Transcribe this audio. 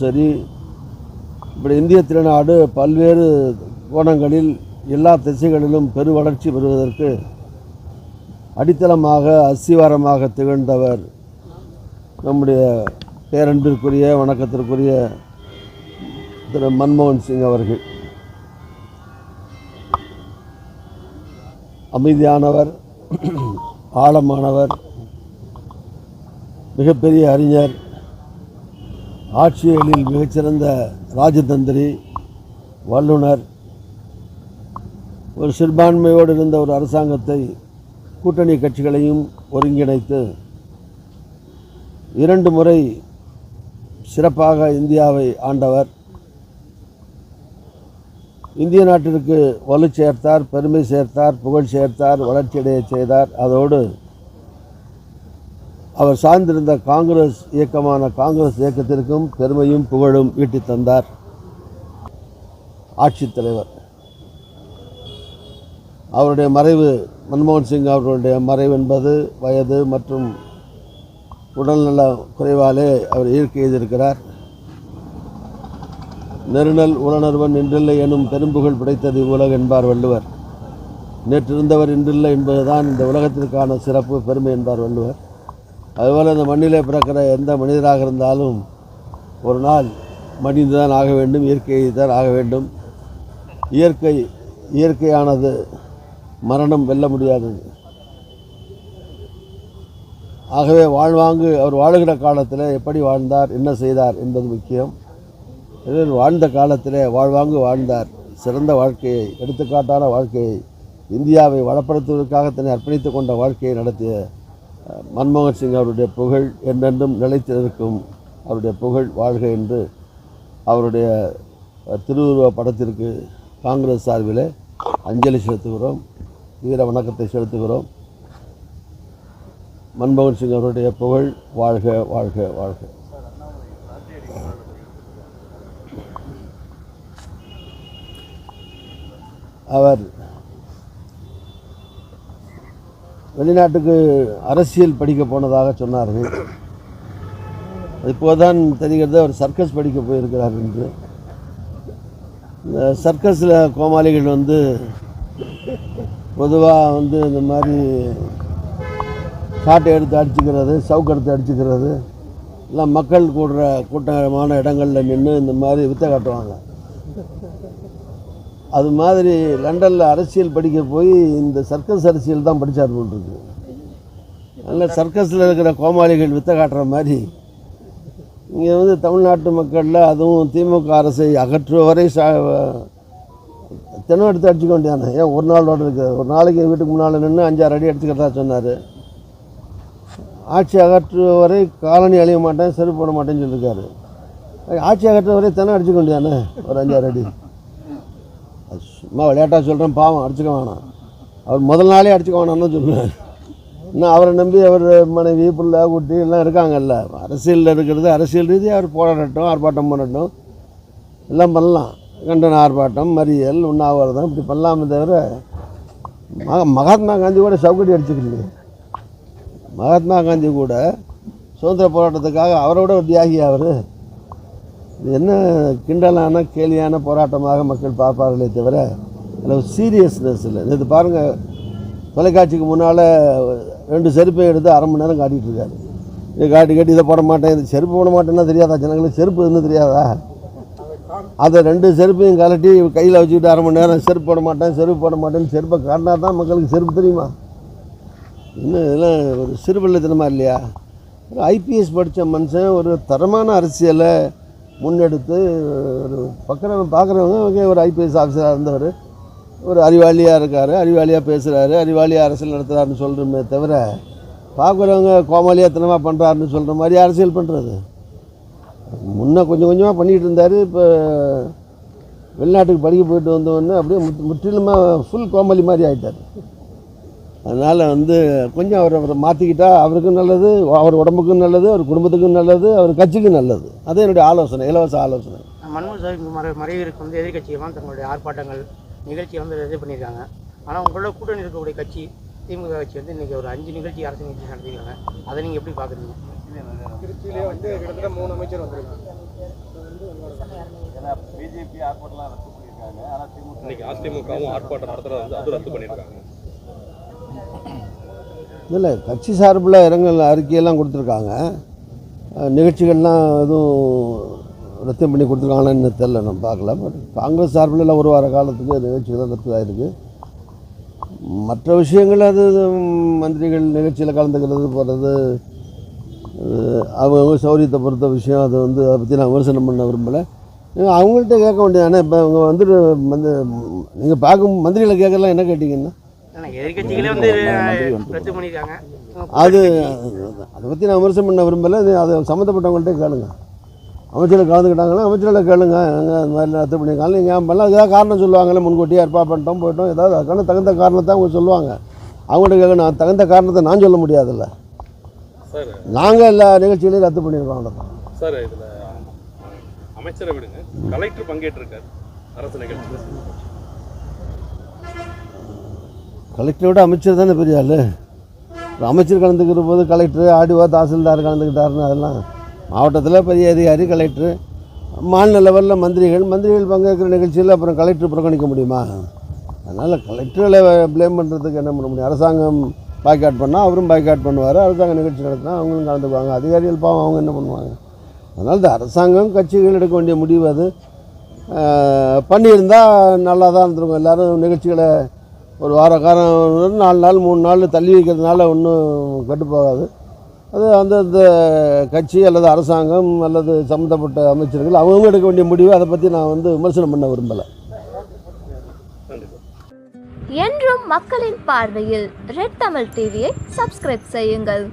சரி, இப்படி இந்திய திருநாடு பல்வேறு கோணங்களில் எல்லா திசைகளிலும் பெரு வளர்ச்சி பெறுவதற்கு அடித்தளமாக அஸ்திவாரமாக திகழ்ந்தவர் நம்முடைய பேரன்பிற்குரிய வணக்கத்திற்குரிய திரு மன்மோகன் சிங் அவர்கள். அமைதியானவர், ஆழமானவர், மிகப்பெரிய அறிஞர், ஆட்சிகளில் மிகச்சிறந்த ராஜதந்திரி, வல்லுனர். ஒரு சிறுபான்மையோடு இருந்த ஒரு அரசாங்கத்தை கூட்டணி கட்சிகளையும் ஒருங்கிணைத்து 2 முறை சிறப்பாக இந்தியாவை ஆண்டவர். இந்திய நாட்டிற்கு வலு சேர்த்தார், பெருமை சேர்த்தார், புகழ் சேர்த்தார், வளர்ச்சியடைய செய்தார். அதோடு அவர் சார்ந்திருந்த காங்கிரஸ் இயக்கமான காங்கிரஸ் இயக்கத்திற்கும் பெருமையும் புகழும் ஈட்டி தந்தார். ஆட்சித் தலைவர் அவருடைய மறைவு, மன்மோகன் சிங் அவர்களுடைய மறைவு என்பது வயது மற்றும் உடல்நல குறைவாலே அவர் இயற்கை எய்திருக்கிறார். நெருநல் உளனர்வன் இன்றில்லை எனும் பெரும்புகழ் படைத்தது உலக என்பார் வள்ளுவர். நேற்றிருந்தவர் இன்றில்லை என்பதுதான் இந்த உலகத்திற்கான சிறப்பு, பெருமை என்பார் வள்ளுவர். அதுபோல் இந்த மண்ணிலே பிறக்கிற எந்த மனிதராக இருந்தாலும் ஒரு நாள் மனிதன் ஆக வேண்டும், இயற்கையை தான் ஆக வேண்டும். இயற்கையானது, மரணம் வெல்ல முடியாதது. ஆகவே வாழ்வாங்கு அவர் வாழுகிற காலத்தில் எப்படி வாழ்ந்தார், என்ன செய்தார் என்பது முக்கியம். இவர் வாழ்ந்த காலத்தில் வாழ்வாங்கு வாழ்ந்தார். சிறந்த வாழ்க்கையை, எடுத்துக்காட்டான வாழ்க்கையை, இந்தியாவை வளப்படுத்துவதற்காக தன்னை அர்ப்பணித்து கொண்ட வாழ்க்கையை நடத்திய மன்மோகன் சிங் அவருடைய புகழ் என்றென்றும் நிலைத்திருக்கும். அவருடைய புகழ் வாழ்க என்று அவருடைய திருவுருவ படத்திற்கு காங்கிரஸ் சார்பில் அஞ்சலி செலுத்துகிறோம், வீர வணக்கத்தை செலுத்துகிறோம். மன்மோகன் சிங் அவருடைய புகழ் வாழ்க, வாழ்க, வாழ்க. அவர் வெளிநாட்டுக்கு அரசியல் படிக்க போனதாக சொன்னார்கள். இப்போதான் தெரிகிறது அவர் சர்க்கஸ் படிக்க போயிருக்கிறார் என்று. இந்த சர்க்கஸில் கோமாளிகள் பொதுவாக இந்த மாதிரி சாட்டை எடுத்து அடிச்சுக்கிறது, சவுக்கு எடுத்து அடிச்சுக்கிறது, எல்லாம் மக்கள் கூட்டமான இடங்களில் நின்று இந்த மாதிரி வித்தை காட்டுவாங்க. அது மாதிரி லண்டனில் அரசியல் படிக்க போய் இந்த சர்க்கஸ் அரசியல் தான் படித்தார் போன்றது. அதனால் சர்க்கஸில் இருக்கிற கோமாளிகள் வித்தை காட்டுற மாதிரி இங்கே தமிழ்நாட்டு மக்களில், அதுவும் திமுக அரசை அகற்றுவரை தினம் எடுத்து அடிச்சுக்க வேண்டியானே. ஏன் ஒரு நாளோடு இருக்குது? ஒரு நாளைக்கு வீட்டுக்கு முன்னால் நின்று 5-6 அடி அடிச்சுக்கிறதா சொன்னார். ஆட்சி அகற்றுவரை காலனி அழிய மாட்டேன், செருப்பு போட மாட்டேன்னு சொல்லியிருக்காரு. ஆட்சி அகற்றுவரை தினம் அடிச்சுக்க வேண்டியானே ஒரு 5-6 அடி. சும்மா விளையாட்டாக சொல்கிறேன், பாவம், அடிச்சுக்க வேணாம். அவர் முதல் நாளே அடிச்சுக்க வேணாம்னு சொல்லுவேன். இன்னும் அவரை நம்பி அவர் மனைவி, பிள்ளை, குட்டி எல்லாம் இருக்காங்கல்ல. அரசியலில் இருக்கிறது அரசியல் ரீதியாக அவர் போராடட்டும், ஆர்ப்பாட்டம் பண்ணட்டும், எல்லாம் பண்ணலாம். கண்டன ஆர்ப்பாட்டம், மறியல், உண்ணாவிரதம் இப்படி பண்ணலாமே தவிர மகாத்மா காந்தி கூட சவுக்கடி அடிச்சுக்கலையே. மகாத்மா காந்தி கூட சுதந்திர போராட்டத்துக்காக அவரோட ஒரு தியாகி. அவர் இது என்ன கிண்டலான கேலியான போராட்டமாக மக்கள் பார்ப்பார்களே தவிர அதில் சீரியஸ்னஸ் இல்லை. இது பாருங்கள், தொலைக்காட்சிக்கு முன்னால் 2 செருப்பை எடுத்து 1/2 மணி நேரம் காட்டிகிட்டு இருக்காரு. இது காட்டி இதை போட மாட்டேன், இது செருப்பு போட மாட்டேன்னா தெரியாதா ஜனங்களுக்கு? செருப்பு இன்னும் தெரியாதா? அதை 2 செருப்பையும் கலட்டி கையில் வச்சுக்கிட்டு 1/2 மணி நேரம் செருப்பு போட மாட்டேன்னு செருப்பை காட்டினா தான் மக்களுக்கு செருப்பு தெரியுமா? இன்னும் இதெல்லாம் ஒரு சிறுபிள்ளைத்தனமாக இல்லையா? ஒரு ஐபிஎஸ் படித்த மனுஷன் ஒரு தரமான அரசியலை முன்னெடுத்து ஒரு பார்க்குறவங்க ஒரு ஐபிஎஸ் ஆஃபீஸராக இருந்தவர், ஒரு அறிவாளியாக இருக்கார், அறிவாளியாக பேசுகிறாரு, அறிவாளியாக அரசியல் நடத்துகிறாருன்னு சொல்கிறோமே தவிர பார்க்குறவங்க கோமாளியாத்தனமாக பண்ணுறாருன்னு சொல்கிற மாதிரி அரசியல் பண்ணுறது. முன்னே கொஞ்சம் கொஞ்சமாக பண்ணிகிட்டு இருந்தார். இப்போ வெளிநாட்டுக்கு படிக்க போயிட்டு வந்தவொடனே அப்படியே முற்றிலுமாக ஃபுல் கோமாளி மாதிரி ஆகிட்டார். அதனால் கொஞ்சம் அவரை மாற்றிக்கிட்டால் அவருக்கும் நல்லது, அவர் உடம்புக்கும் நல்லது, அவர் குடும்பத்துக்கும் நல்லது, அவர் கட்சிக்கும் நல்லது. அது என்னுடைய ஆலோசனை, இலவச ஆலோசனை. மன்மோகன் சிங் மறைவிற்கு எதிர்கட்சிகள்லாம் தங்களுடைய ஆர்ப்பாட்டங்கள் நிகழ்ச்சியை இது பண்ணியிருக்காங்க. ஆனால் உங்களோட கூட்டணி இருக்கக்கூடிய கட்சி திமுக கட்சி இன்றைக்கி ஒரு 5 நிகழ்ச்சி, அரசு நிகழ்ச்சி நடத்திருக்காங்க. அதை நீங்கள் எப்படி பார்க்குறீங்க? திருச்சியிலே கிட்டத்தட்ட 3 அமைச்சர் வந்திருக்காங்க. பிஜேபி ஆர்ப்பாட்டம்லாம் ரத்து பண்ணியிருக்காங்க. ஆனால் திமுக இன்னைக்கு அதிமுகவும் ஆர்ப்பாட்டம் நடத்துறது வந்து அது ரத்து பண்ணியிருக்காங்க. இல்லை, கட்சி சார்பில் இரங்கல் அறிக்கையெல்லாம் கொடுத்துருக்காங்க. நிகழ்ச்சிகள்லாம் எதுவும் ரத்து பண்ணி கொடுத்துருக்காங்கன்னு தெரில, நம்ம பார்க்கல. பட் காங்கிரஸ் சார்பில் எல்லாம் ஒரு வார காலத்துக்கு நிகழ்ச்சிகள் ரத்து ஆகிருக்கு. மற்ற விஷயங்கள் அது மந்திரிகள் நிகழ்ச்சியில் கலந்துக்கிறது போகிறது அவங்க சௌரியத்தை பொறுத்த விஷயம். அது வந்து அதை பற்றி நான் விமர்சனம் பண்ண விரும்பலை. அவங்கள்ட்ட கேட்க வேண்டியதானே. இப்போ அவங்க வந்துட்டு வந்து நீங்கள் பார்க்கும் மந்திரிகளை கேட்கலாம், என்ன கேட்டிங்கன்னா எதிர்கட்சிகளே வந்து ரத்து பண்ணியிருக்காங்க. அது அதை பற்றி நான் விமர்சனம் பண்ண விரும்பலை. அது சம்மந்தப்பட்டவங்கள்ட்ட கேளுங்க. அமைச்சர்கள் கலந்துக்கிட்டாங்கன்னா அமைச்சர்களை கேளுங்க, அந்த மாதிரி ரத்து பண்ணியிருக்காங்க. நீங்கள் பண்ணலாம் ஏதாவது காரணம் சொல்லுவாங்களே, முன்கூட்டியே ஏற்பாடு பண்ணிட்டோம் போயிட்டோம், ஏதாவது அதுக்கான தகுந்த காரணத்தை அவங்க சொல்லுவாங்க. அவங்கள்ட்ட கேட்கணும். தகுந்த காரணத்தை நான் சொல்ல முடியாதுல்ல. சார் நாங்கள் எல்லா நிகழ்ச்சிகளையும் ரத்து பண்ணியிருக்கோம். அவ்வளோதான் சார். இதில் அமைச்சரை விடுங்க, கலெக்டர் பங்கேற்றிருக்காரு அரசு நிகழ்ச்சி. கலெக்டரை விட அமைச்சர் தானே பெரிய ஆள். அமைச்சர் கலந்துக்கிற போது கலெக்டர், ஆடிஓ, தாசில்தார் கலந்துக்கிட்டாருன்னு அதெல்லாம் மாவட்டத்தில் பெரிய அதிகாரி கலெக்டர், மாநில லெவலில் மந்திரிகள் பங்கேற்கிற நிகழ்ச்சியில் அப்புறம் கலெக்டர் புறக்கணிக்க முடியுமா? அதனால் கலெக்டர்களை ப்ளேம் பண்ணுறதுக்கு என்ன பண்ண முடியும்? அரசாங்கம் பாய்காட் பண்ணால் அவரும் பாய்காட் பண்ணுவார், அரசாங்க நிகழ்ச்சி நடத்தினா அவங்களும் கலந்துக்குவாங்க. அதிகாரிகள் பாவம் அவங்க என்ன பண்ணுவாங்க? அதனால் இந்த அரசாங்கம் கட்சிகள் எடுக்க வேண்டிய முடிவு அது. பண்ணியிருந்தால் நல்லா தான் இருந்திருக்கும். எல்லோரும் நிகழ்ச்சிகளை ஒரு வார காலம் 4 நாள் 3 நாள் தள்ளி வைக்கிறதுனால ஒன்றும் கெட்டுப்போகாது. அது அந்தந்த கட்சி அல்லது அரசாங்கம் அல்லது சம்மந்தப்பட்ட அமைச்சர்கள் அவங்க எடுக்க வேண்டிய முடிவு. அதை பற்றி நான் வந்து விமர்சனம் பண்ண விரும்பலை. என்றும் மக்களின் பார்வையில் ரெட் தமிழ் டிவியை சப்ஸ்கிரைப் செய்யுங்கள்.